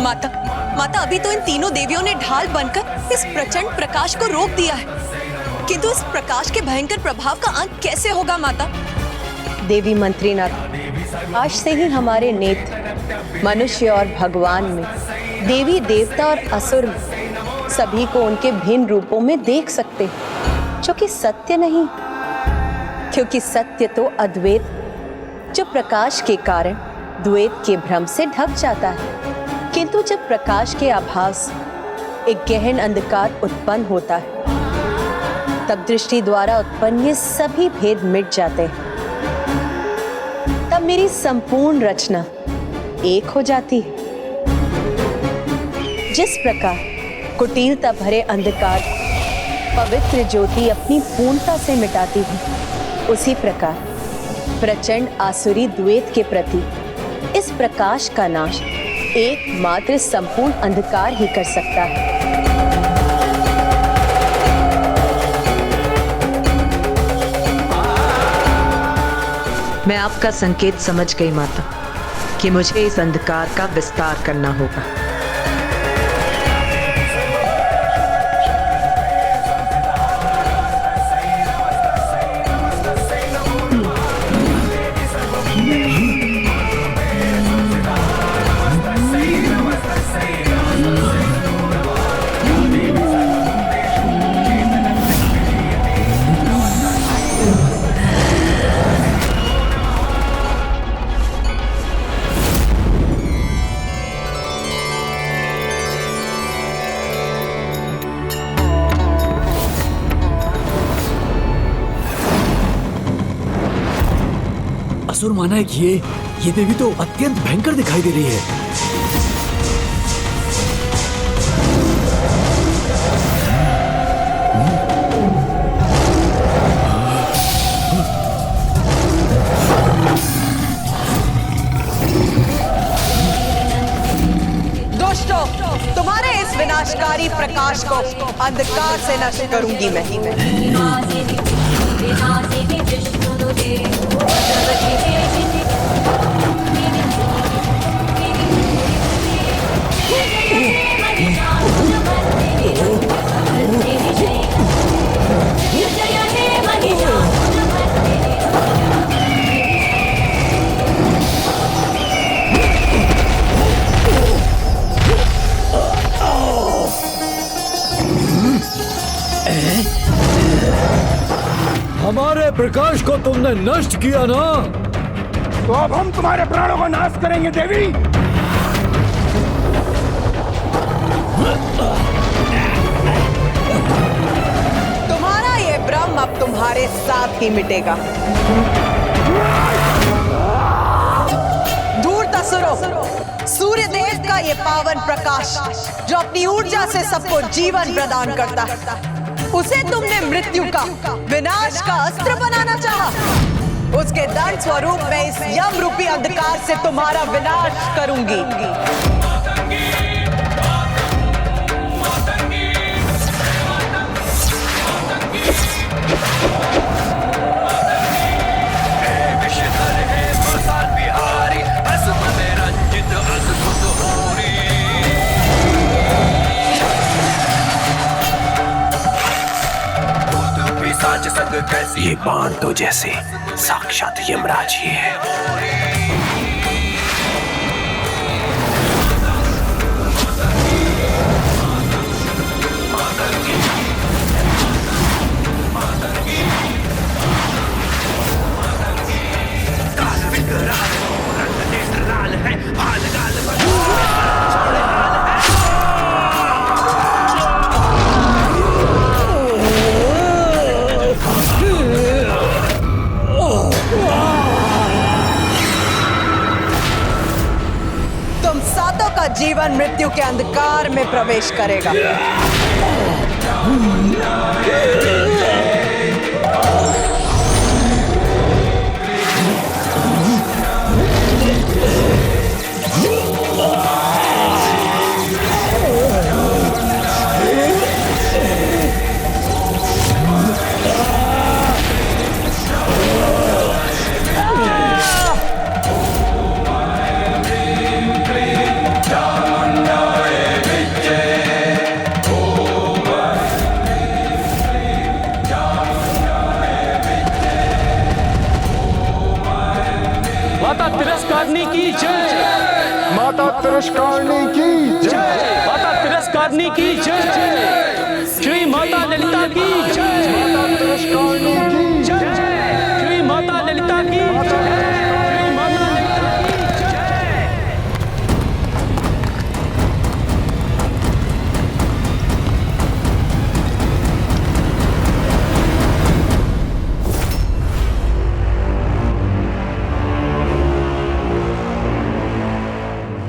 माता, माता अभी तो इन तीनों देवियों ने ढाल बनकर इस प्रचंड प्रकाश को रोक दिया है, किंतु इस प्रकाश के भयंकर प्रभाव का अंत कैसे होगा माता? देवी मंत्रीनाथ, आज से ही हमारे नेत्र मनुष्य और भगवान में, देवी देवता और असुर में सभी को उनके भिन्न रूपों में देख सकते, जो कि सत्य नहीं, क्योंकि सत्य तो अद्वैत, जो प्रकाश के कारण द्वैत के भ्रम से ढक जाता है। किंतु जब प्रकाश के आभास एक गहन अंधकार उत्पन्न होता है, तब दृष्टि द्वारा उत्पन्न ये सभी भेद मिट जाते हैं। तब मेरी संपूर्ण रचना एक हो जाती है। जिस प्रकार कुटिलता भरे अंधकार पवित्र ज्योति अपनी पूर्णता से मिटाती है, उसी प्रकार प्रचंड आसुरी द्वैत के प्रति इस प्रकाश का नाश एकमात्र संपूर्ण अंधकार ही कर सकता है। मैं आपका संकेत समझ गई माता कि मुझे इस अंधकार का विस्तार करना होगा। असुर माना है कि ये देवी तो अत्यंत भयंकर दिखाई दे रही है। दुष्टों, तुम्हारे इस विनाशकारी प्रकाश को अंधकार से नष्ट करूंगी मैं। हमारे प्रकाश को तुमने नष्ट किया ना, तो अब हम तुम्हारे प्राणों का नाश करेंगे देवी। तुम्हारा ये भ्रम अब तुम्हारे साथ ही मिटेगा। धूर्त असुरों, सूर्य देव का ये पावन प्रकाश जो अपनी ऊर्जा से सबको जीवन प्रदान करता है, उसे तुमने मृत्यु का, विनाश का अस्त्र बनाना चाहा। उसके दंड स्वरूप मैं इस यम रूपी अंधकार से तुम्हारा विनाश करूंगी। ये बाण तो जैसे साक्षात यमराज ही है। जीवन मृत्यु के अंधकार में प्रवेश करेगा। माता तिरस्कारणी की जय, माता तिरस्कारणी की जय, श्री माता ललिता की जय, माता तिरस्कारणी की जय, श्री माता ललिता की जय, श्री माता ललिता की जय।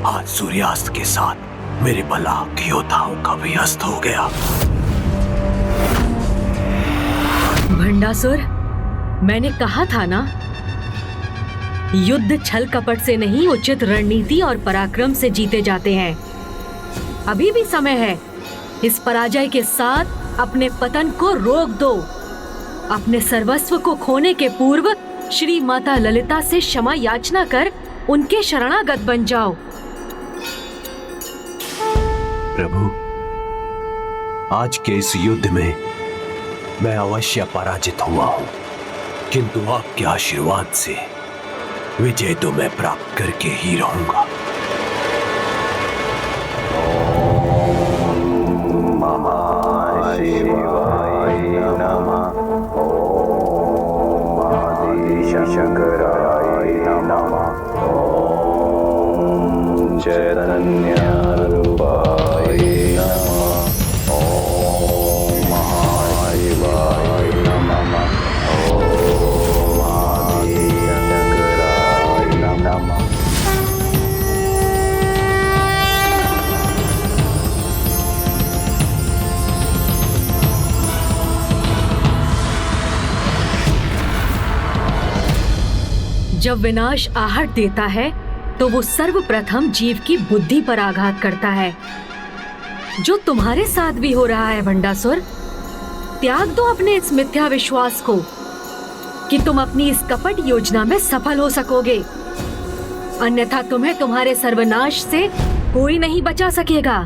आज सूर्यास्त के साथ मेरे बलाक योद्धाओं का भी अस्त हो गया। भंडासुर, मैंने कहा था ना, युद्ध छल कपट से नहीं उचित रणनीति और पराक्रम से जीते जाते हैं। अभी भी समय है। इस पराजय के साथ अपने पतन को रोक दो। अपने सर्वस्व को खोने के पूर्व श्री माता ललिता से क्षमा याचना कर उनके शरणागत बन जाओ। प्रभु, आज के इस युद्ध में मैं अवश्य पराजित हुआ हूं, किंतु आपके आशीर्वाद से विजय तो मैं प्राप्त करके ही रहूंगा। जब विनाश आहट देता है तो वो सर्वप्रथम जीव की बुद्धि पर आघात करता है, जो तुम्हारे साथ भी हो रहा है भंडासुर। त्याग दो अपने इस मिथ्या विश्वास को कि तुम अपनी इस कपट योजना में सफल हो सकोगे, अन्यथा तुम्हें तुम्हारे सर्वनाश से कोई नहीं बचा सकेगा।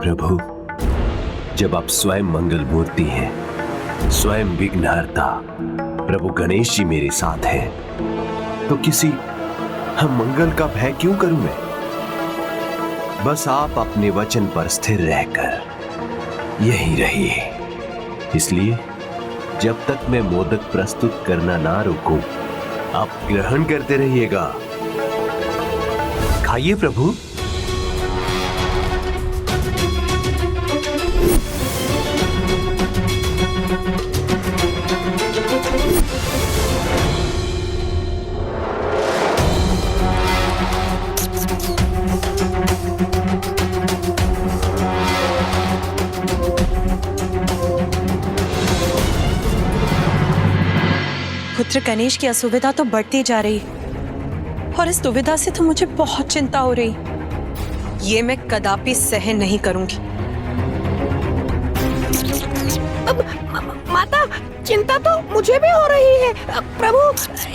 प्रभु, जब आप स्वयं मंगल मूर्ति हैं, स्वयं विघ्नहर्ता प्रभु गणेश जी मेरे साथ हैं, तो किसी हम मंगल का भय क्यों करूं मैं? बस आप अपने वचन पर स्थिर रहकर यहीं रहिए। इसलिए जब तक मैं मोदक प्रस्तुत करना ना रुकूं, आप ग्रहण करते रहिएगा। खाइए प्रभु। पुत्र गणेश की असुविधा तो बढ़ती जा रही और इस दुविधा से तो मुझे बहुत चिंता हो रही। ये मैं कदापि सहन नहीं करूंगी। अब माता, चिंता तो मुझे भी हो रही है। प्रभु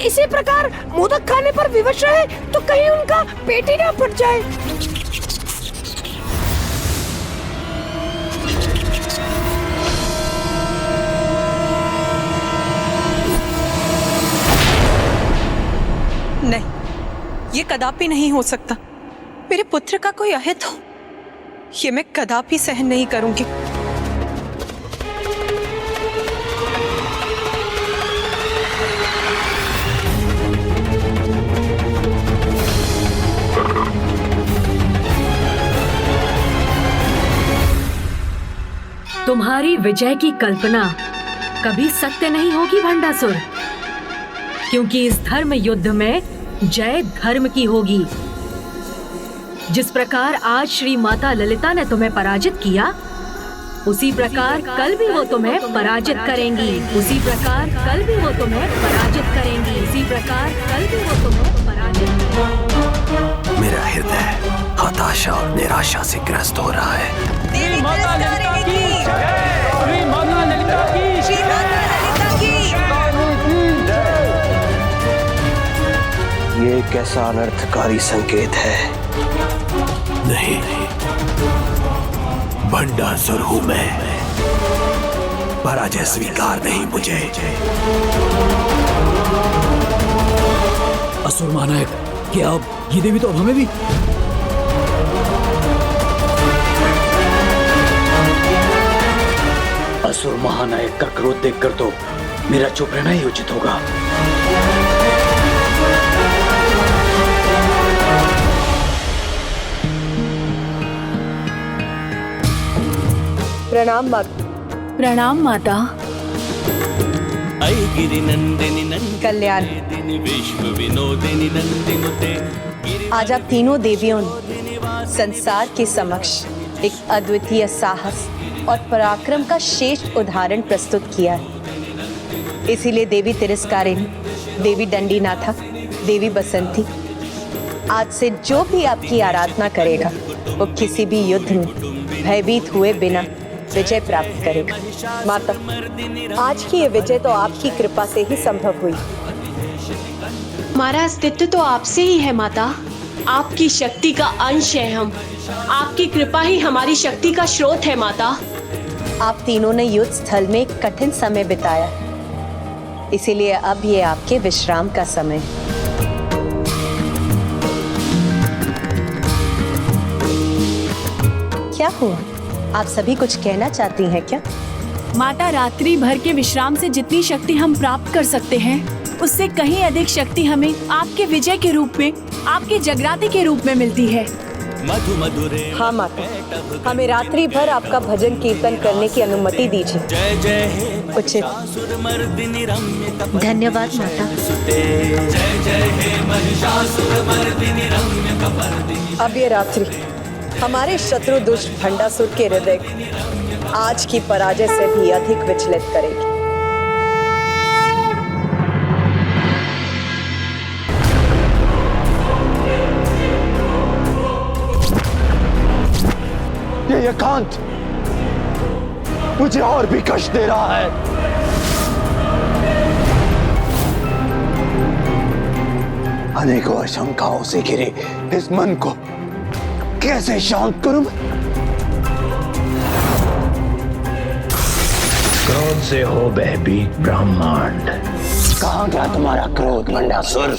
इसी प्रकार मोदक खाने पर विवश रहे तो कहीं उनका पेट ही ना फट जाए। नहीं, ये कदापि नहीं हो सकता। मेरे पुत्र का कोई अहित हो, ये मैं कदापि सहन नहीं करूंगी। तुम्हारी विजय की कल्पना कभी सत्य नहीं होगी भंडासुर, क्योंकि इस धर्म युद्ध में जय धर्म की होगी। जिस प्रकार आज श्री माता ललिता ने तुम्हें पराजित किया, उसी प्रकार कल भी वो तुम्हें पराजित करेंगी। उसी प्रकार कल भी वो तुम्हें पराजित करेंगी। उसी प्रकार कल भी वो तुम्हें पराजित करेंगी। मेरा हृदय हताशा और निराशा से ग्रस्त हो रहा है। श्री माता ललिता की जय, श्री माता ललिता की, श्री माता ललिता की। ये कैसा अनर्थकारी संकेत है। नहीं, भंडासुर हूं मैं, पराजय स्वीकार नहीं मुझे। असुर महानायक, क्या अब ये देवी तो अब हमें भी? असुर महानायक का क्रोध देखकर तो मेरा चुप रहना ही उचित होगा। प्रणाम माता। प्रणाम माता। कल्याण। आज आप तीनों देवियों ने संसार के समक्ष एक अद्वितीय साहस और पराक्रम का शेष उदाहरण प्रस्तुत किया है। इसीलिए देवी तिरस्कारिणी, देवी दंडीनाथा, देवी बसंती, आज से जो भी आपकी आराधना करेगा वो किसी भी युद्ध में भयभीत हुए बिना विजय प्राप्त करेगा। माता, आज की ये विजय तो आपकी कृपा से ही संभव हुई। हमारा अस्तित्व तो आपसे ही है माता। आपकी शक्ति का अंश है हम। आपकी कृपा ही हमारी शक्ति का स्रोत है माता। आप तीनों ने युद्ध स्थल में एक कठिन समय बिताया, इसीलिए अब ये आपके विश्राम का समय है। क्या हुआ? आप सभी कुछ कहना चाहती हैं क्या? माता, रात्रि भर के विश्राम से जितनी शक्ति हम प्राप्त कर सकते हैं उससे कहीं अधिक शक्ति हमें आपके विजय के रूप में, आपके जगराते के रूप में मिलती है। हाँ माता, हमें रात्रि भर आपका भजन कीर्तन करने की अनुमति दीजिए। उचित। धन्यवाद माता। अब ये रात्रि हमारे शत्रु दुष्ट भंडासुर के हृदय को आज की पराजय से भी अधिक विचलित करेगी। ये एकांत मुझे और भी कष्ट दे रहा है। अनेकों आशंकाओं से घिरे इस मन को कैसे शांत करूं? क्रोध से हो भयभीत ब्रह्मांड। कहां गया तुम्हारा क्रोध भंडासुर?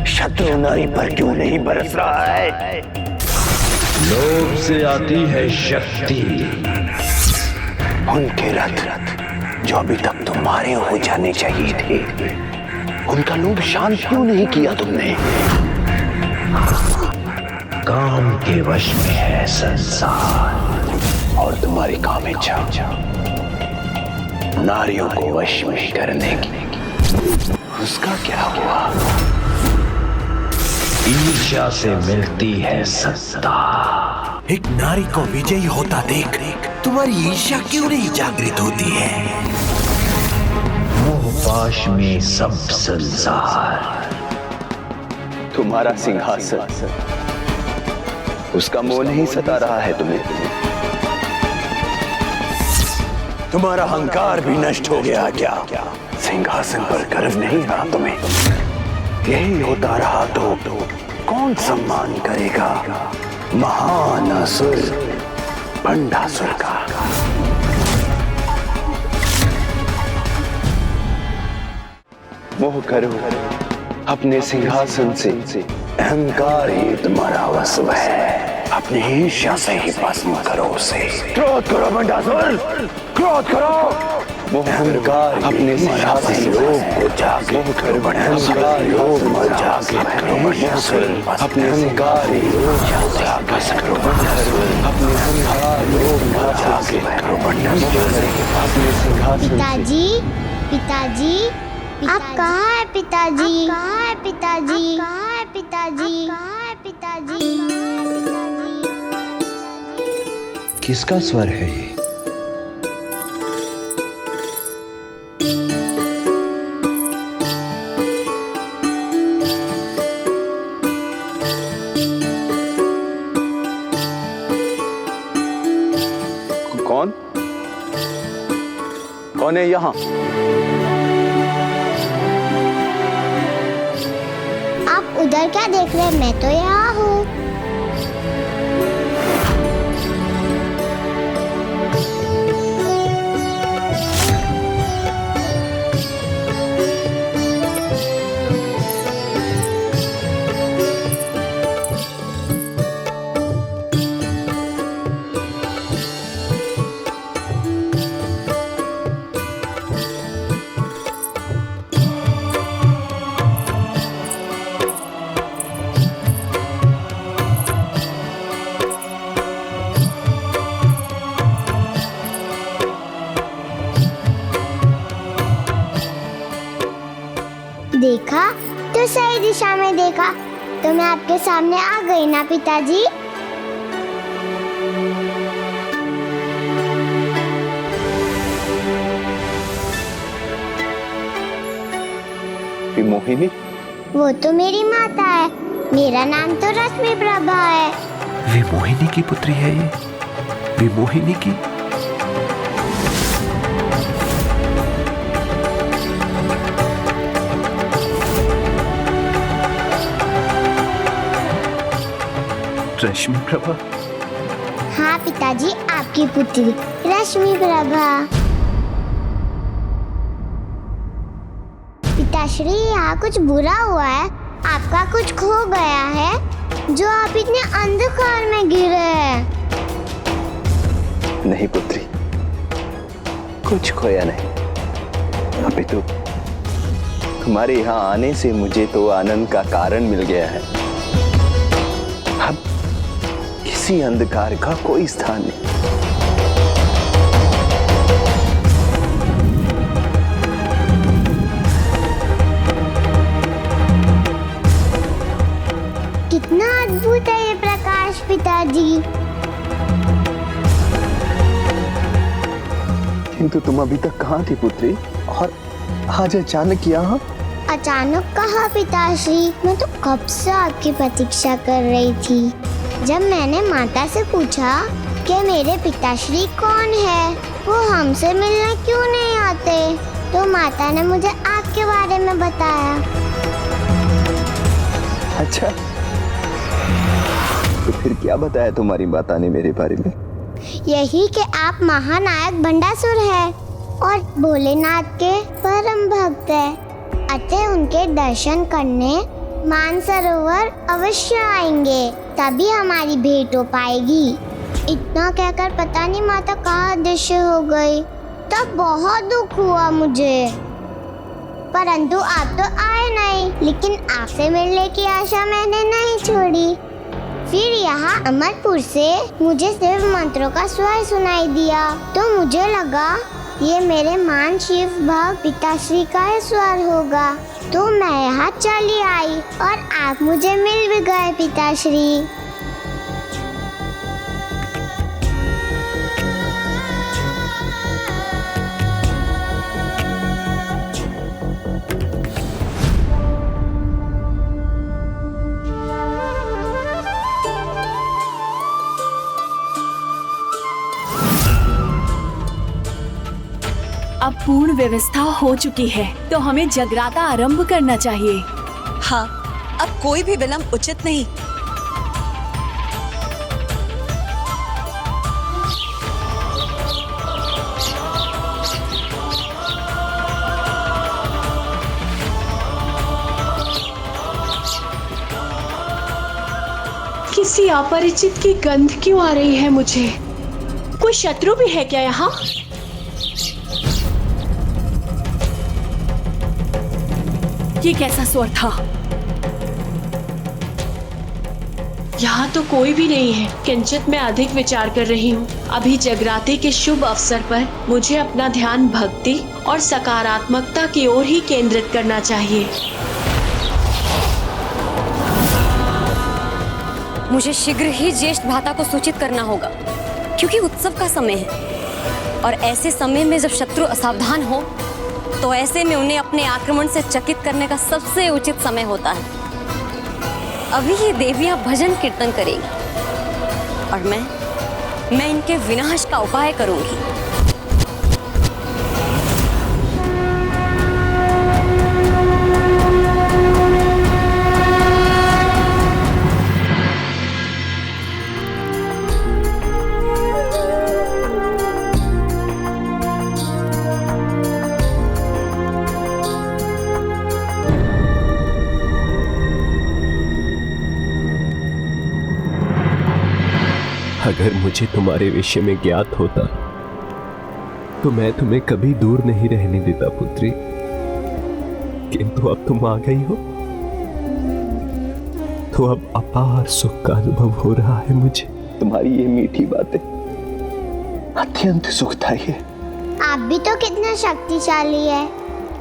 शत्रु नारी पर क्यों नहीं बरस रहा है? लोभ से आती है शक्ति। उनके रथ जो अभी तक तुम्हारे हो जाने चाहिए थे, उनका लोभ शांत क्यों नहीं किया तुमने? काम के वश में है संसार और तुम्हारी कामेच्छा नारियों को वश में करने की। उसका क्या हुआ? ईर्ष्या से मिलती है सत्ता। एक नारी को विजयी होता देख तुम्हारी ईर्ष्या क्यों नहीं जागृत होती है? मोहपाश में सब संसार। तुम्हारा सिंहासन, उसका मोह नहीं सता रहा है तुम्हें? तुम्हारा अहंकार भी नष्ट हो गया क्या? सिंहासन पर गर्व नहीं रहा तुम्हें? यही होता रहा तो कौन सम्मान करेगा महान असुर भंडासुर का? मोह करो अपने सिंहासन से, अहंकार ही तुम्हारा वश है। अपनी ईर्ष्या से ही भस्म करो उसे। क्रोध करो भंडासुर, क्रोध करो। अहंकार अपने सिंहासन लोग को जागे करो। अहंकार लोग को जागे करो भंडासुर। अपने अहंकार लोग जागे करो भंडासुर। अपने अहंकार लोग जागे करो भंडासुर। अपने सिंहासन। पिताजी, पिताजी, आप कहाँ है पिताजी? कहाँ है पिताजी? कहाँ है पिताजी? कहाँ है पिताजी? किसका स्वर है ये? कौन? कौन है यहाँ? आप उधर क्या देख रहे हैं? मैं तो यहाँ हूँ। देखा तो मैं आपके सामने आ गई ना पिताजी। मोहिनी? वो तो मेरी माता है, मेरा नाम तो रश्मि प्रभा है। विमोहिनी की पुत्री है ये, विमोहिनी की। रश्मि प्रभा? हाँ पिताजी, आपकी पुत्री रश्मि प्रभा। पिताश्री, यहाँ कुछ बुरा हुआ है, आपका कुछ खो गया है जो आप इतने अंधकार में गिरे हैं। नहीं पुत्री, कुछ खोया नहीं। अभी तो तुम्हारे यहाँ आने से मुझे तो आनंद का कारण मिल गया है। अब किसी अंधकार का कोई स्थान नहीं। कितना अद्भुत है ये प्रकाश पिताजी। किंतु तुम अभी तक कहाँ थी पुत्री, और आज अचानक यहाँ? अचानक कहा पिताश्री, मैं तो कब से आपकी प्रतीक्षा कर रही थी। जब मैंने माता से पूछा कि मेरे पिताश्री कौन है, वो हमसे मिलने क्यों नहीं आते, तो माता ने मुझे आपके बारे में बताया। अच्छा, तो फिर क्या बताया तुम्हारी माता ने मेरे बारे में? यही कि आप महानायक भंडासुर हैं और भोलेनाथ के परम भक्त हैं। अतः उनके दर्शन करने मानसरोवर अवश्य आएंगे, तभी हमारी भेंट हो पाएगी। इतना कहकर पता नहीं माता कहाँ अदृश्य हो गई। तब बहुत दुख हुआ मुझे, परंतु आप तो आए नहीं, लेकिन आपसे मिलने की आशा मैंने नहीं छोड़ी। फिर यहाँ अमरपुर से मुझे शिव मंत्रों का स्वर सुनाई दिया, तो मुझे लगा ये मेरे मान शिव भक्त पिताश्री का स्वर होगा, तो मैं यहाँ चली आई और आप मुझे मिल भी गए पिताश्री। अब पूर्ण व्यवस्था हो चुकी है, तो हमें जगराता आरंभ करना चाहिए। हाँ, अब कोई भी विलंब उचित नहीं। किसी अपरिचित की गंध क्यों आ रही है मुझे? कोई शत्रु भी है क्या यहाँ? ये कैसा स्वर था? यहाँ तो कोई भी नहीं है। किंचित मैं अधिक विचार कर रही हूँ। अभी जगराते के शुभ अवसर पर मुझे अपना ध्यान भक्ति और सकारात्मकता की ओर ही केंद्रित करना चाहिए। मुझे शीघ्र ही ज्येष्ठ भ्राता को सूचित करना होगा, क्योंकि उत्सव का समय है और ऐसे समय में जब शत्रु असावधान हो तो ऐसे में उन्हें अपने आक्रमण से चकित करने का सबसे उचित समय होता है। अभी ये देवियां भजन कीर्तन करेंगी और मैं इनके विनाश का उपाय करूंगी। अगर मुझे तुम्हारे विषय में ज्ञात होता तो मैं तुम्हें कभी दूर नहीं रहने देता पुत्री, किंतु अब तुम आ गई हो तो अब अपार सुख का अनुभव हो रहा है मुझे। तुम्हारी ये मीठी बातें अत्यंत सुखदायी है। आप भी तो कितना शक्तिशाली है।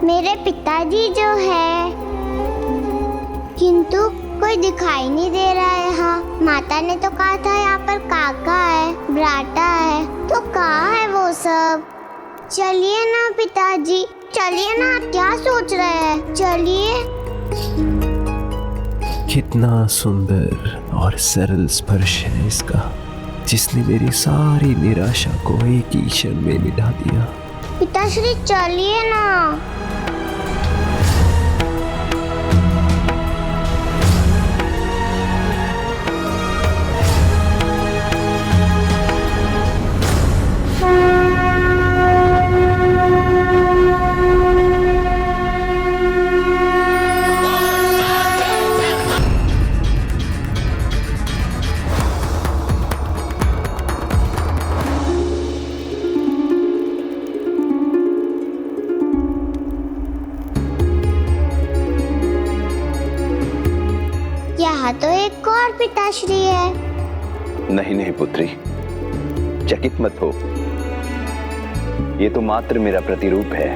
मेरे पिताजी जो है, किंतु कोई दिखाई नहीं दे रहा है यहाँ। माता ने तो कहा था यहाँ पर काका है, ब्राटा है, तो कहाँ है वो सब? चलिए ना पिताजी, चलिए ना, आप क्या सोच रहे हैं? चलिए। कितना सुंदर और सरल स्पर्श है इसका, जिसने मेरी सारी निराशा को एक ही क्षण में मिटा दिया। पिताश्री चलिए ना। यहाँ तो एक और पिताश्री है। नहीं नहीं पुत्री, चकित मत हो, ये तो मात्र मेरा प्रतिरूप है।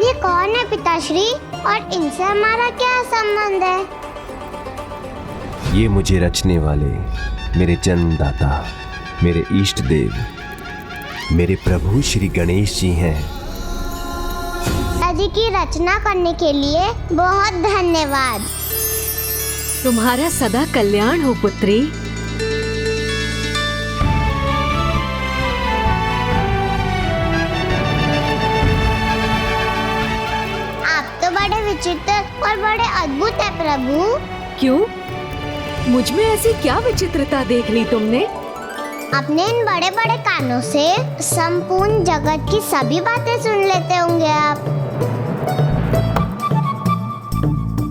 ये कौन है पिताश्री, और इनसे हमारा क्या संबंध है? ये मुझे रचने वाले मेरे जन्मदाता, मेरे इष्ट देव, मेरे प्रभु श्री गणेश जी हैं। दादी की रचना करने के लिए बहुत धन्यवाद। तुम्हारा सदा कल्याण हो पुत्री। आप तो बड़े विचित्र और बड़े अद्भुत है प्रभु। क्यों? मुझ में ऐसी क्या विचित्रता देख ली तुमने? अपने इन बड़े बड़े कानों से संपूर्ण जगत की सभी बातें सुन लेते होंगे आप।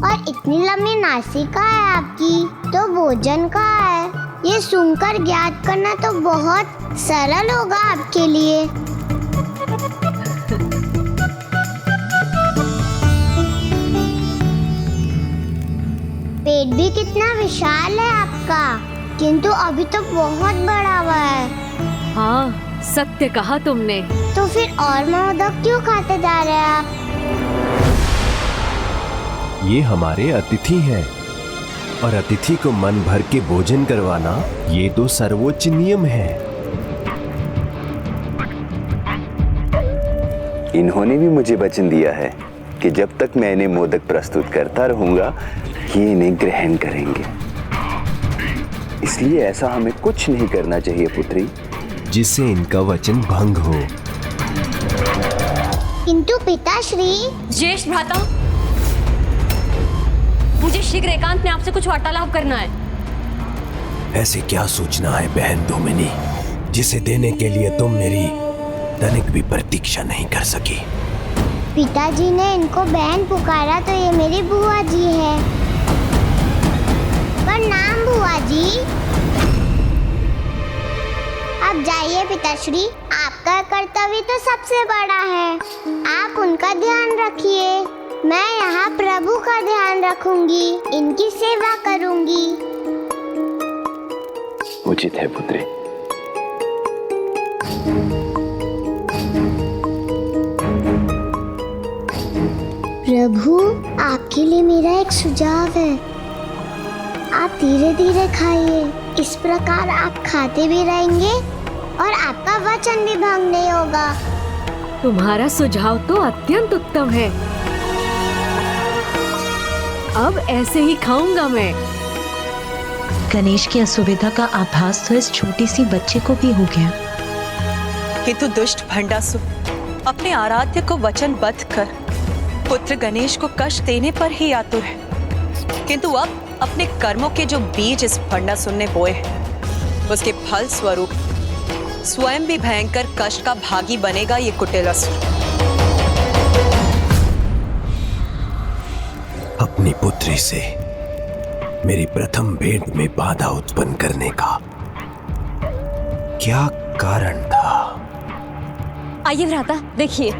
और इतनी लंबी नासिका है आपकी, तो भोजन कहाँ है? ये सुनकर ज्ञात करना तो बहुत सरल होगा आपके लिए। पेट भी कितना विशाल है आपका, किंतु अभी तो बहुत बड़ा हुआ है। हाँ, सत्य कहा तुमने। तो फिर और मोदक क्यों खाते जा रहे हैं आप? ये हमारे अतिथि हैं, और अतिथि को मन भर के भोजन करवाना ये तो सर्वोच्च नियम है। इन्होंने भी मुझे वचन दिया है कि जब तक मैं इन्हें मोदक प्रस्तुत करता रहूंगा, ये इन्हें ग्रहण करेंगे। इसलिए ऐसा हमें कुछ नहीं करना चाहिए पुत्री, जिससे इनका वचन भंग हो। किंतु पिताश्री। ज्येष्ठ भ्राता, मुझे शीघ्र एकांत में आपसे कुछ वार्तालाप करना है। ऐसे क्या सोचना है बहन दोमिनी, जिसे देने के लिए तुम मेरी तनिक भी प्रतीक्षा नहीं कर सकी? पिताजी ने इनको बहन पुकारा तो ये मेरी बुआ जी है। प्रणाम बुआ जी। अब जाइए पिताश्री, आपका कर्तव्य तो सबसे बड़ा है। आप उनका ध्यान रखिए, मैं यहाँ प्रभु का ध्यान रखूंगी, इनकी सेवा करूंगी। उचित है पुत्री। प्रभु, आपके लिए मेरा एक सुझाव है। आप धीरे धीरे खाइए, इस प्रकार आप खाते भी रहेंगे और आपका वचन भी भंग नहीं होगा। तुम्हारा सुझाव तो अत्यंत उत्तम है। अब ऐसे ही खाऊंगा मैं। गणेश की असुविधा का आभास तो इस छोटी सी बच्चे को भी हो गया। किंतु दुष्ट भंडासुर अपने आराध्य को वचनबद्ध कर पुत्र गणेश को कष्ट देने पर ही आतुर है, किंतु अब अपने कर्मों के जो बीज इस भंडासुर ने बोए हैं, उसके फल स्वरूप स्वयं भी भयंकर कष्ट का भागी बनेगा ये कुटिल असुर। अपनी पुत्री से मेरी प्रथम भेंट में बाधा उत्पन्न करने का क्या कारण था? आइए भ्राता, देखिए।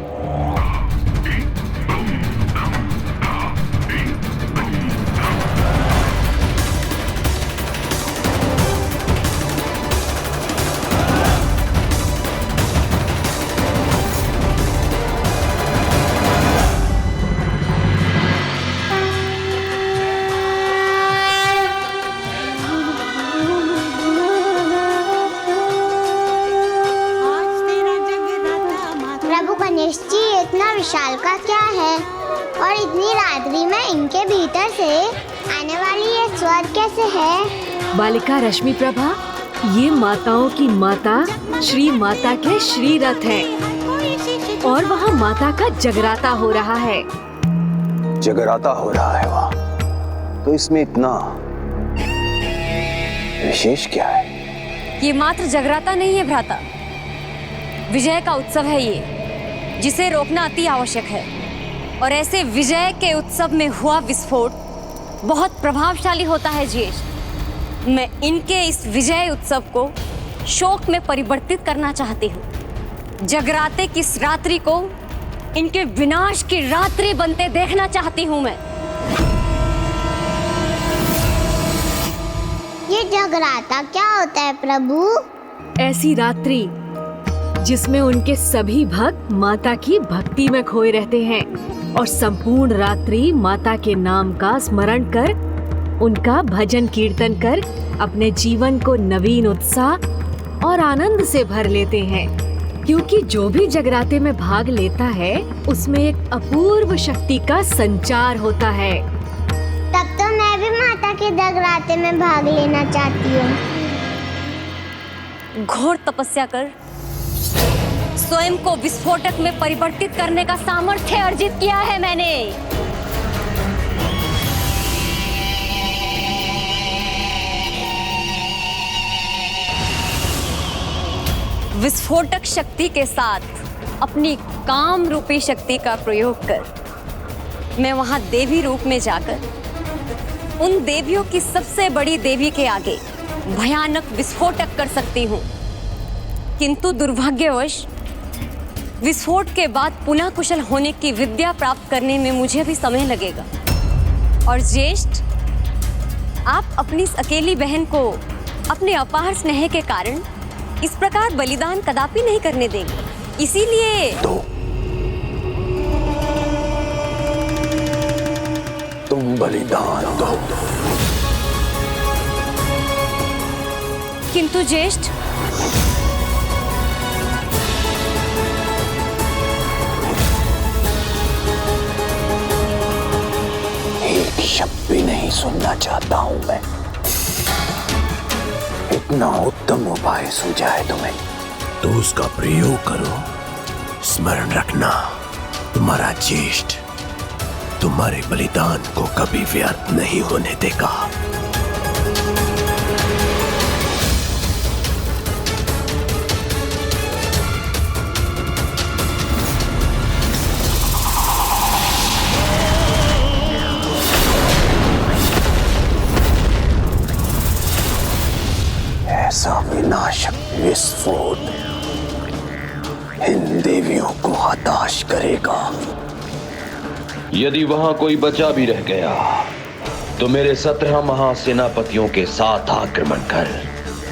से आने वाली ये स्वर कैसे है? बालिका रश्मि प्रभा, ये माताओं की माता श्री माता के श्री रथ हैं और वहाँ माता का जगराता हो रहा है। जगराता हो रहा है वहाँ, तो इसमें इतना विशेष क्या है? ये मात्र जगराता नहीं है भ्राता, विजय का उत्सव है ये, जिसे रोकना अति आवश्यक है। और ऐसे विजय के उत्सव में हुआ विस्फोट बहुत प्रभावशाली होता है ज्येष्ठ। मैं इनके इस विजय उत्सव को शोक में परिवर्तित करना चाहती हूँ। जगराते की इस रात्रि को इनके विनाश की रात्रि बनते देखना चाहती हूँ मैं। ये जगराता क्या होता है प्रभु? ऐसी रात्रि जिसमें उनके सभी भक्त माता की भक्ति में खोए रहते हैं और संपूर्ण रात्रि माता के नाम का स्मरण कर, उनका भजन कीर्तन कर अपने जीवन को नवीन उत्साह और आनंद से भर लेते हैं। क्योंकि जो भी जगराते में भाग लेता है उसमें एक अपूर्व शक्ति का संचार होता है। तब तो मैं भी माता के जगराते में भाग लेना चाहती हूँ। घोर तपस्या कर स्वयं को विस्फोटक में परिवर्तित करने का सामर्थ्य अर्जित किया है मैंने। विस्फोटक शक्ति के साथ अपनी काम रूपी शक्ति का प्रयोग कर मैं वहां देवी रूप में जाकर उन देवियों की सबसे बड़ी देवी के आगे भयानक विस्फोटक कर सकती हूँ। किंतु दुर्भाग्यवश विस्फोट के बाद पुनः कुशल होने की विद्या प्राप्त करने में मुझे भी समय लगेगा। और ज्येष्ठ, आप अपनी इस अकेली बहन को अपने अपार स्नेह के कारण इस प्रकार बलिदान कदापि नहीं करने देंगे। इसीलिए तुम बलिदान दो। किंतु ज्येष्ठ, एक शब्द भी नहीं सुनना चाहता हूं मैं। इतना उत्तम उपाय सूझा है तुम्हें तो उसका प्रयोग करो। स्मरण रखना, तुम्हारा ज्येष्ठ तुम्हारे बलिदान को कभी व्यर्थ नहीं होने देगा। ऐसा विनाशक विस्फोट इन देवियों को हताश करेगा। यदि वहां कोई बचा भी रह गया तो मेरे 17 महासेनापतियों के साथ आक्रमण कर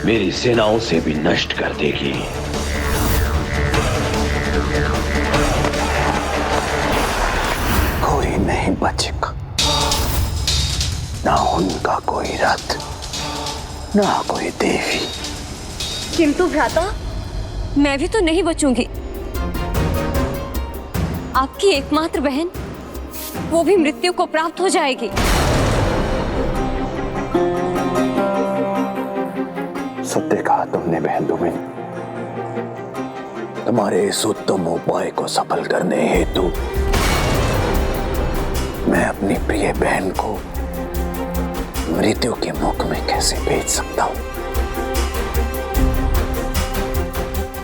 मेरी सेनाओं से भी नष्ट कर देगी। कोई नहीं बचेगा, ना उनका कोई रथ, ना कोई देवी। किंतु भ्राता, मैं भी तो नहीं बचूंगी। आपकी एकमात्र बहन, वो भी मृत्यु को प्राप्त हो जाएगी। सत्य कहा तुमने बहन तुम्हें। तुम्हारे इस उत्तम उपाय को सफल करने हेतु मैं अपनी प्रिय बहन को मृत्यु के मुख में कैसे भेज सकता हूं।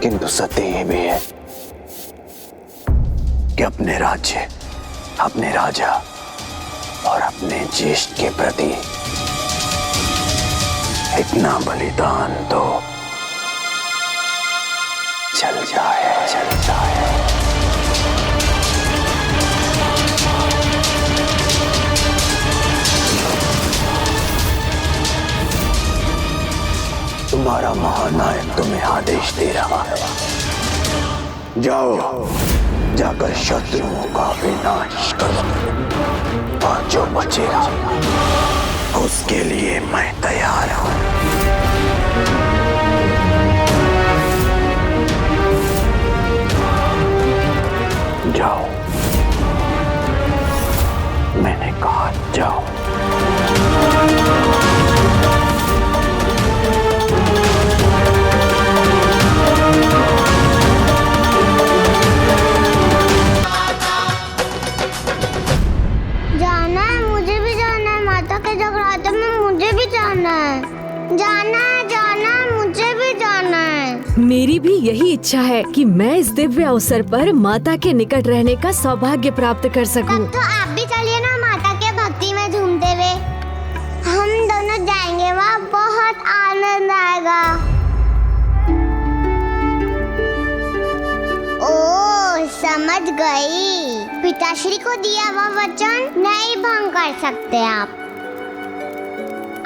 किंतु सत्य यह भी है कि अपने राज्य, अपने राजा और अपने ज्येष्ठ के प्रति इतना बलिदान तो चल जाए। तुम्हारा महानायक तुम्हें आदेश दे रहा है, जाओ जाकर शत्रुओं का विनाश करो और जो बचेगा उसके लिए मैं तैयार हूं। जाओ, मैंने कहा जाओ। जाना है, जाना है, जाना है, मुझे भी जाना है। मेरी भी यही इच्छा है कि मैं इस दिव्य अवसर पर माता के निकट रहने का सौभाग्य प्राप्त कर सकूं। तब तो आप भी चलिए ना माता के भक्ति में झूमते हुए। हम दोनों जाएंगे, वहाँ बहुत आनंद आएगा। ओ, समझ गई। पिताश्री को दिया हुआ वचन नहीं भंग कर सकते आप।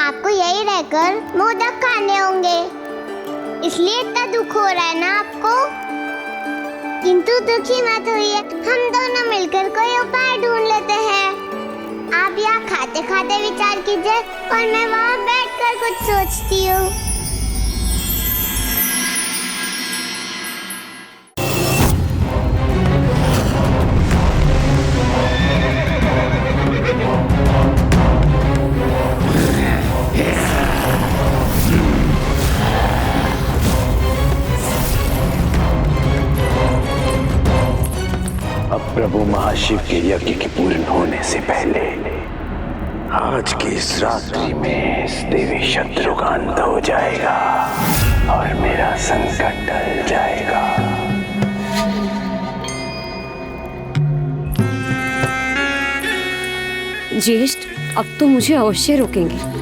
आपको यही रहकर मोदक खाने होंगे, इसलिए इतना दुख हो रहा है ना आपको। किंतु दुखी मत होइए, हम दोनों मिलकर कोई उपाय ढूंढ लेते हैं। आप यहाँ खाते खाते विचार कीजिए और मैं वहाँ बैठकर कुछ सोचती हूँ। अब प्रभु महाशिव के यज्ञ के पूर्ण होने से पहले आज की इस रात्रि में इस देवी शत्रु का अंत हो जाएगा और मेरा संकट टल जाएगा। ज्येष्ठ, अब तो मुझे अवश्य रोकेंगे।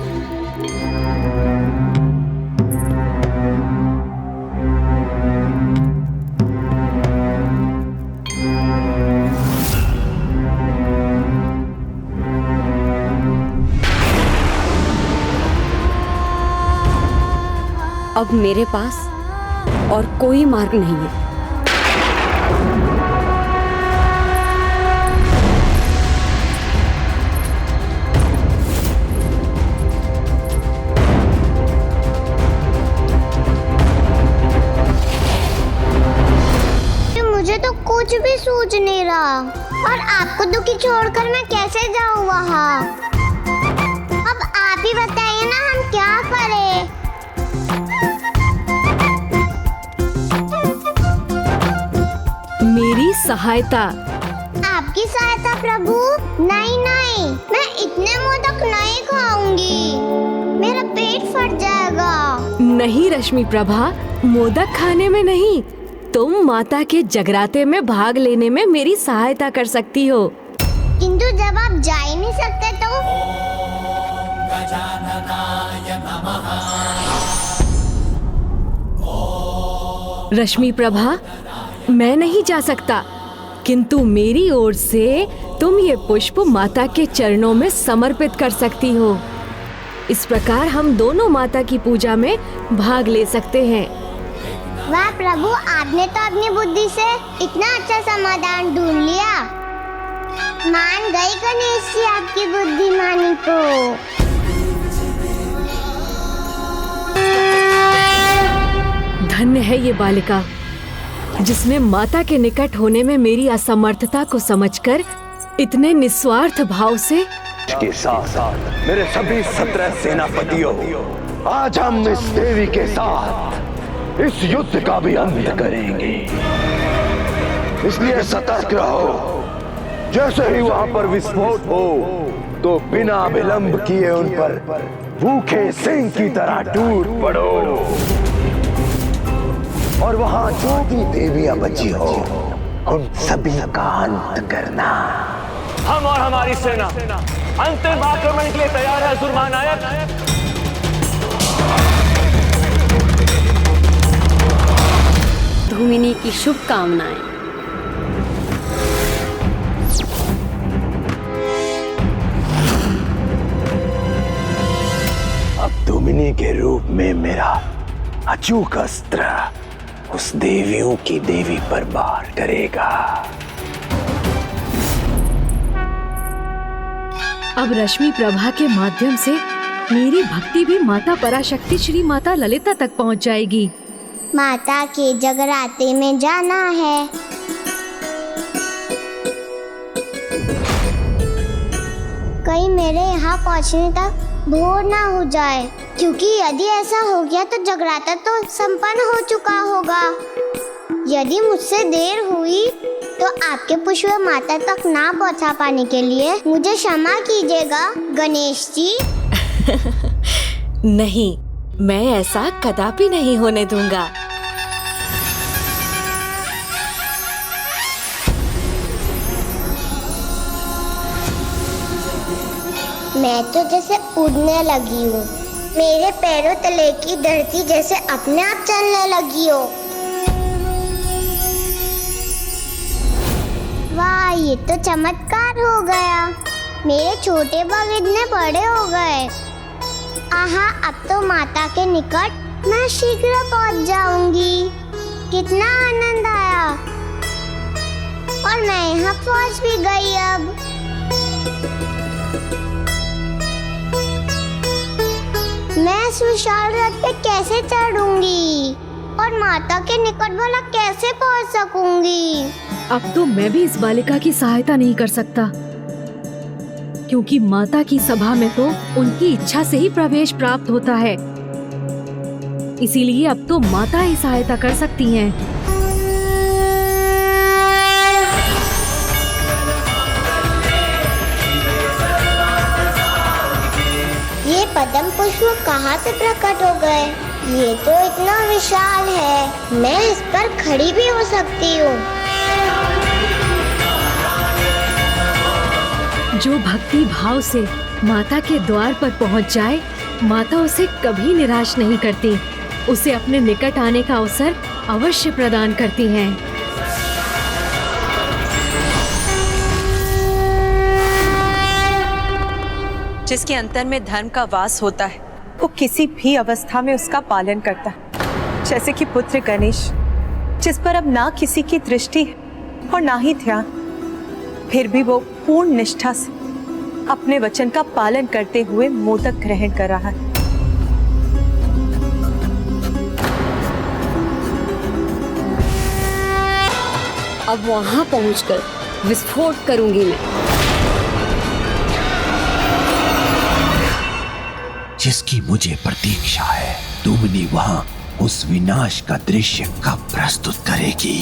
अब मेरे पास और कोई मार्ग नहीं है। मुझे तो कुछ भी सूझ नहीं रहा और आपको दुखी छोड़कर मैं कैसे जाऊँ वहाँ। अब आप ही बताइए ना, हम क्या करें। मेरी सहायता। आपकी सहायता प्रभु? नहीं नहीं, मैं इतने मोदक नहीं खाऊंगी, मेरा पेट फट जाएगा। नहीं रश्मि प्रभा, मोदक खाने में नहीं, तुम माता के जगराते में भाग लेने में मेरी सहायता कर सकती हो। किंतु जब आप जा ही नहीं सकते तो? रश्मि प्रभा, मैं नहीं जा सकता, किंतु मेरी ओर से तुम ये पुष्प माता के चरणों में समर्पित कर सकती हो। इस प्रकार हम दोनों माता की पूजा में भाग ले सकते हैं। वाह प्रभु, आपने तो अपनी बुद्धि से इतना अच्छा समाधान ढूंढ लिया। मान गई गणेश जी आपकी बुद्धिमानी को। धन्य है ये बालिका, जिसने माता के निकट होने में मेरी असमर्थता को समझकर इतने निस्वार्थ भाव से के साथ मेरे सभी 17 सेनापतियों, आज हम इस देवी के साथ इस युद्ध का भी अंत करेंगे। इसलिए सतर्क रहो। जैसे ही वहां पर विस्फोट हो तो बिना विलंब किए उन पर भूखे सिंह की तरह टूट पड़ो और वहां जो भी देवियां बची हो उन सभी का अंत करना। हम और हमारी सेना अंतिम आक्रमण के लिए तैयार है असुर महानायक। धूमिनी की शुभकामनाएं। अब धूमिनी के रूप में मेरा अचूक अस्त्र उस देवियों की देवी पर वार करेगा। अब रश्मि प्रभा के माध्यम से मेरी भक्ति भी माता पराशक्ति श्री माता ललिता तक पहुंच जाएगी। माता के जगराते में जाना है। कहीं मेरे यहाँ पहुँचने तक भोर ना हो जाए, क्योंकि यदि ऐसा हो गया तो जगराता तो संपन्न हो चुका होगा। यदि मुझसे देर हुई तो आपके पुष्प माता तक ना पहुंचा पाने के लिए मुझे क्षमा कीजिएगा गणेश जी। नहीं, मैं ऐसा कदापि नहीं होने दूंगा। मैं तो जैसे उड़ने लगी हूँ, मेरे पैरों तले की धरती जैसे अपने आप चलने लगी हो। वाह, ये तो चमत्कार हो गया। मेरे छोटे बाल इतने बड़े हो गए। आहा, अब तो माता के निकट मैं शीघ्र पहुंच जाऊंगी। कितना आनंद आया। और मैं यहाँ पहुंच भी गई। अब मैं इस विशाल रथ पे कैसे चढ़ूंगी और माता के निकट भला कैसे पहुंच सकूंगी? अब तो मैं भी इस बालिका की सहायता नहीं कर सकता, क्योंकि माता की सभा में तो उनकी इच्छा से ही प्रवेश प्राप्त होता है। इसीलिए अब तो माता ही सहायता कर सकती हैं। ये पद्म पुष्प कहाँ से प्रकट हो गए? ये तो इतना विशाल है, मैं इस पर खड़ी भी हो सकती हूँ। जो भक्ति भाव से माता के द्वार पर पहुंच जाए, माता उसे कभी निराश नहीं करती, उसे अपने निकट आने का अवसर अवश्य प्रदान करती हैं। जिसके अंतर में धर्म का वास होता है, वो किसी भी अवस्था में उसका पालन करता है। जैसे कि पुत्र गणेश, जिस पर अब ना किसी की दृष्टि है और ना ही ध्यान, फिर भी वो पूर्ण निष्ठा से अपने वचन का पालन करते हुए मोदक ग्रहण कर रहा है। अब वहां पहुंचकर विस्फोट करूंगी मैं। जिसकी मुझे प्रतीक्षा है, तुमने वहां उस विनाश का दृश्य कब प्रस्तुत करेगी?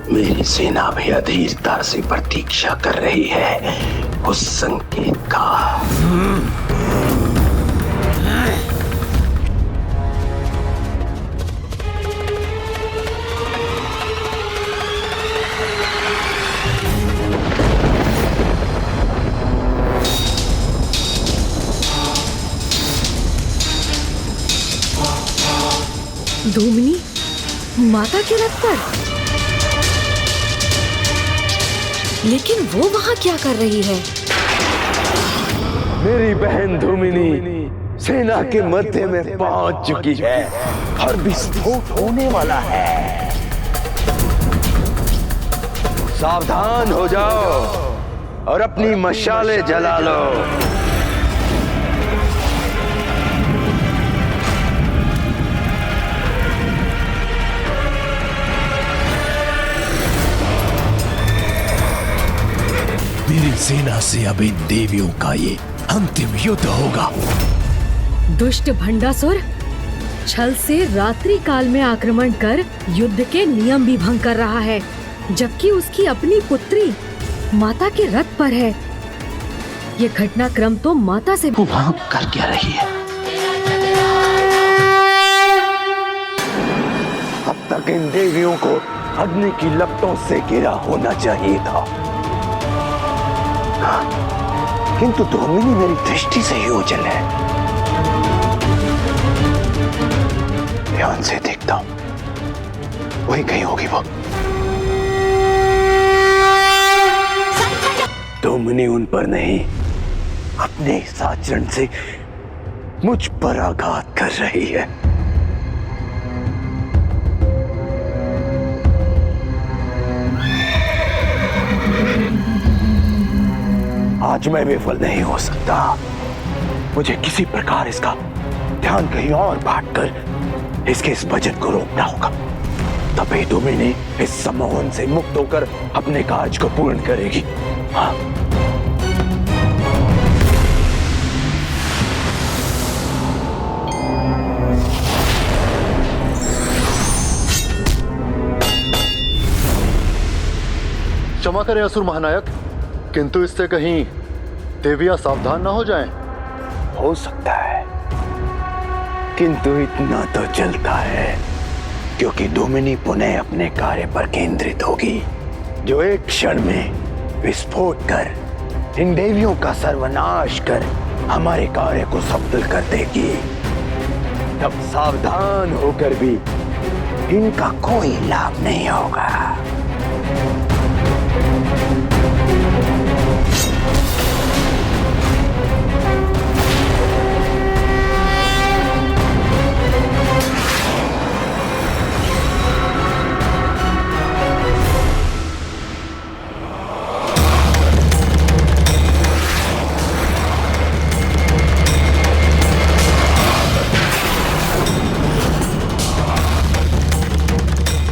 मेरी सेना भी अधीरता से प्रतीक्षा कर रही है उस संकेत का। धूमनी माता के रथ पर, लेकिन वो वहाँ क्या कर रही है? मेरी बहन धूमिनी सेना के मध्य में पहुंच चुकी है और विस्फोट होने वाला है। सावधान हो जाओ और अपनी मशाले जला लो। मेरी सेना से अब इन देवियों का ये अंतिम युद्ध होगा। दुष्ट भंडासुर छल से रात्रि काल में आक्रमण कर युद्ध के नियम भी भंग कर रहा है, जबकि उसकी अपनी पुत्री माता के रथ पर है। ये घटनाक्रम तो माता से वहां कर क्या रही है? अब तक इन देवियों को अग्नि की लपटों से घिरा होना चाहिए था, किंतु धूमिनी मेरी दृष्टि से ही ओझल है। ध्यान से देखता हूं, वही कहीं होगी वो। धूमिनी उन पर नहीं, अपने इस आचरण से मुझ पर आघात कर रही है। आज मैं विफल नहीं हो सकता। मुझे किसी प्रकार इसका ध्यान कहीं और बांटकर इसके इस भजन को रोकना होगा। तभी धूमिनी इस सम्मोहन से मुक्त होकर अपने कार्य को पूर्ण करेगी। हाँ। क्षमा करें असुर महानायक, किंतु इससे कहीं देवियां सावधान ना हो जाएं। हो सकता है, किंतु इतना तो चलता है, क्योंकि धूमिनी पुनः अपने कार्य पर केंद्रित होगी, जो एक क्षण में विस्फोट कर इन देवियों का सर्वनाश कर हमारे कार्य को सफल कर देगी। तब सावधान होकर भी इनका कोई लाभ नहीं होगा।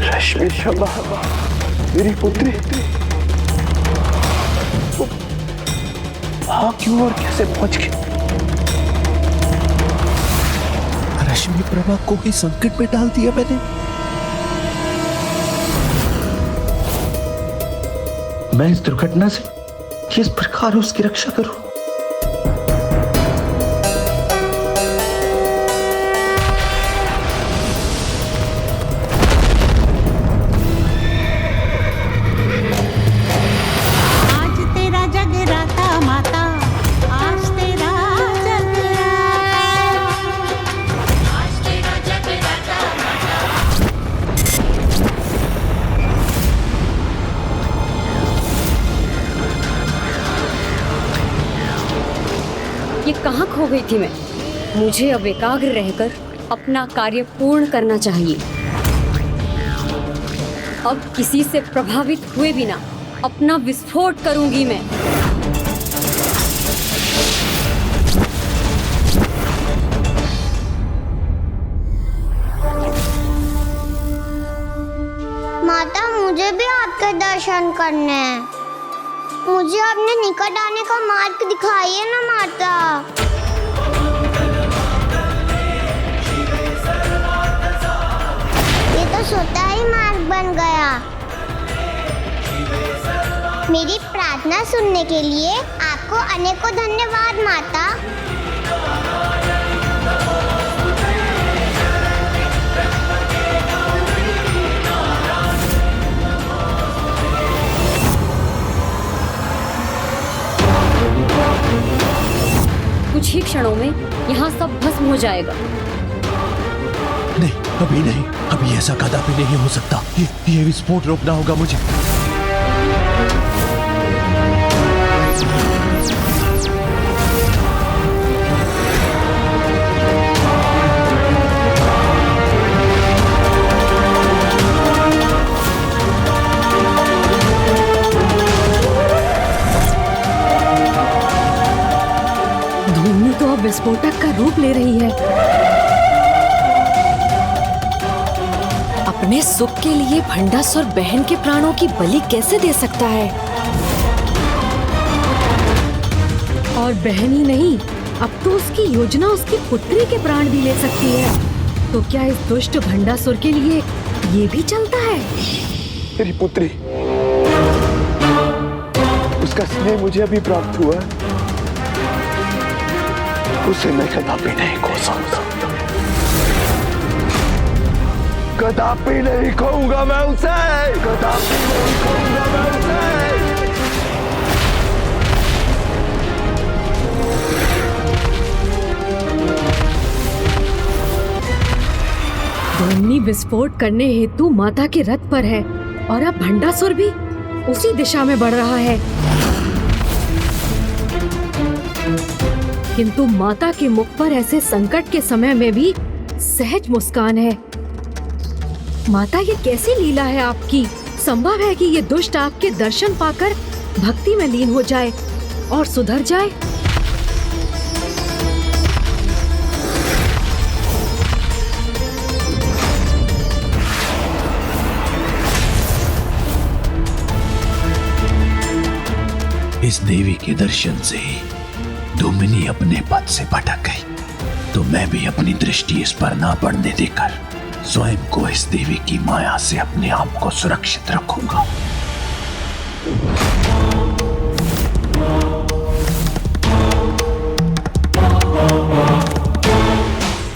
रश्मि मेरी पुत्री वहां क्यों और कैसे पहुंच गई? रश्मि प्रभा को ही संकट में डाल दिया मैंने। मैं इस दुर्घटना से किस प्रकार उसकी रक्षा करूं? कहाँ खो गई थी मैं? मुझे अब एकाग्र रहकर अपना कार्य पूर्ण करना चाहिए। अब किसी से प्रभावित हुए बिना अपना विस्फोट करूंगी मैं। माता, मुझे भी आपके दर्शन करने हैं। मुझे अपने निकट आने का मार्ग दिखाइए ना माता। ये तो स्वतः ही मार्ग बन गया। मेरी प्रार्थना सुनने के लिए आपको अनेकों धन्यवाद माता। कुछ ही क्षणों में यहाँ सब भस्म हो जाएगा। नहीं, अभी नहीं, अभी ऐसा कदापि नहीं हो सकता। ये विस्फोट रोकना होगा मुझे। धूमनी तो अब विस्फोटक का रूप ले रही है। अपने सुख के लिए भंडासुर बहन के प्राणों की बलि कैसे दे सकता है? और बहन ही नहीं, अब तो उसकी योजना उसकी पुत्री के प्राण भी ले सकती है। तो क्या इस दुष्ट भंडासुर के लिए ये भी चलता है? मेरी पुत्री, उसका स्नेह मुझे अभी प्राप्त हुआ, उसे मैं कदापि नहीं खो सकता। कदापि नहीं खोऊंगा मैं उसे, कदापि नहीं खोऊंगा मैं उसे। धूमनी विस्फोट करने हेतु माता के रथ पर है और अब भंडासुर भी उसी दिशा में बढ़ रहा है। किंतु माता के मुख पर ऐसे संकट के समय में भी सहज मुस्कान है। माता, ये कैसी लीला है आपकी? संभव है कि ये दुष्ट आपके दर्शन पाकर भक्ति में लीन हो जाए और सुधर जाए। इस देवी के दर्शन से ही धूमिनी अपने पद से भटक गई, तो मैं भी अपनी दृष्टि इस पर ना पड़ने देकर स्वयं को इस देवी की माया से अपने आप को सुरक्षित रखूंगा।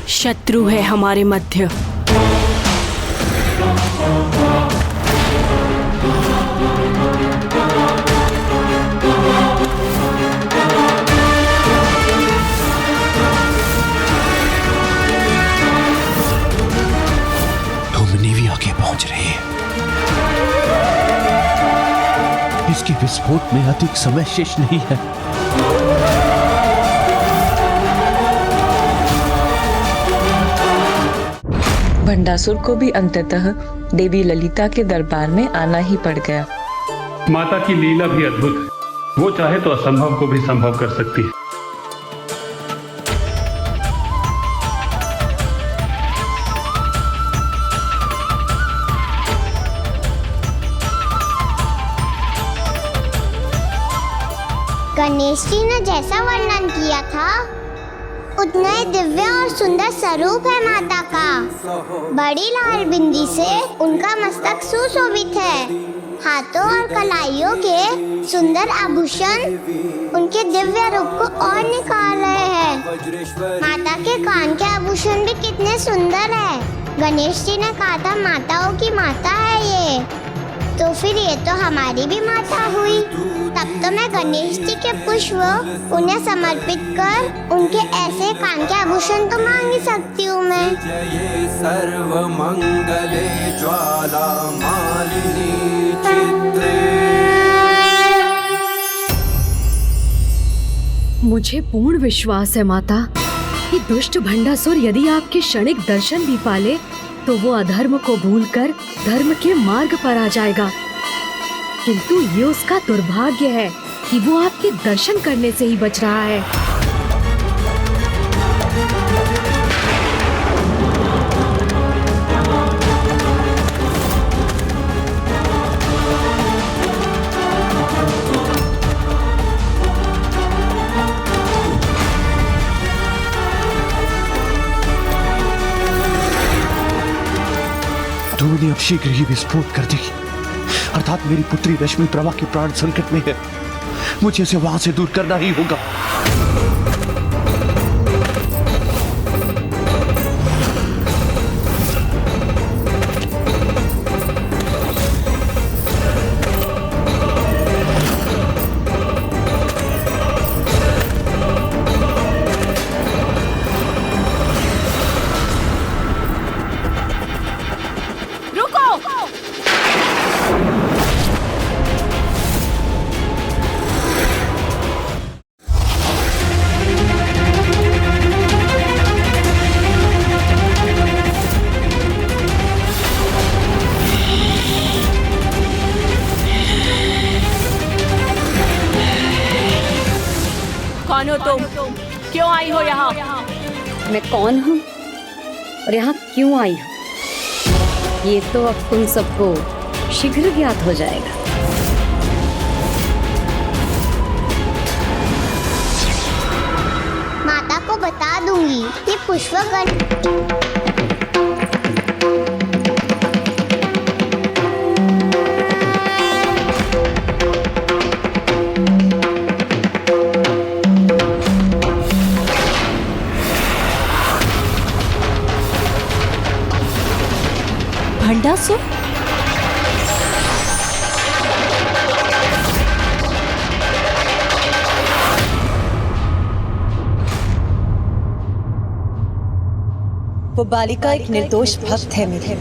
शत्रु है हमारे मध्य। डोमिनिया आगे पहुंच रही है। इसके विस्फोट में अधिक समय शेष नहीं है। भंडासुर को भी अंततः देवी ललिता के दरबार में आना ही पड़ गया। माता की लीला भी अद्भुत है। वो चाहे तो असंभव को भी संभव कर सकती है। गणेश जी ने जैसा वर्णन किया था उतना ही दिव्य और सुंदर स्वरूप है माता का। बड़ी लाल बिंदी से उनका मस्तक सुशोभित है। हाथों और कलाइयों के सुंदर आभूषण उनके दिव्य रूप को और निखार रहे हैं। माता के कान के आभूषण भी कितने सुंदर है। गणेश जी ने कहा था माताओं की माता है ये, तो फिर ये तो हमारी भी माता हुई। तब तो मैं गणेश जी के पुष्प उन्हें समर्पित कर उनके ऐसे कान के आभूषण तो मांग ही सकती हूँ मैं। सर्व मंगले ज्वाला मालिनी चित्रे। मुझे पूर्ण विश्वास है माता कि दुष्ट भंडासुर यदि आपके क्षणिक दर्शन भी पाले तो वो अधर्म को भूलकर धर्म के मार्ग पर आ जाएगा। किंतु ये उसका दुर्भाग्य है कि वो आपके दर्शन करने से ही बच रहा है। धूमनी अब शीघ्र ही विस्फोट कर देगी, अर्थात मेरी पुत्री रश्मि प्रभा के प्राण संकट में है। मुझे इसे वहां से दूर करना ही होगा। कौन हो तुम? क्यों आई हो यहाँ? मैं कौन हूँ और यहाँ क्यों आई हूँ ये तो अब तुम सबको शीघ्र ज्ञात हो जाएगा। माता को बता दूंगी ये पुष्पगण भंडासुर? वो बालिका एक निर्दोष भक्त है मेरे,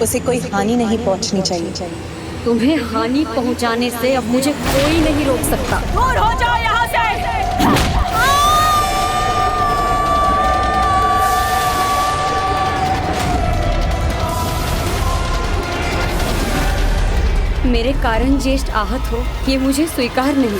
उसे कोई हानि नहीं पहुंचनी चाहिए। तुम्हें हानि पहुंचाने से अब मुझे कोई नहीं रोक सकता। दूर हो जाओ यहाँ से। मेरे कारण ज्येष्ठ आहत हो ये मुझे स्वीकार नहीं।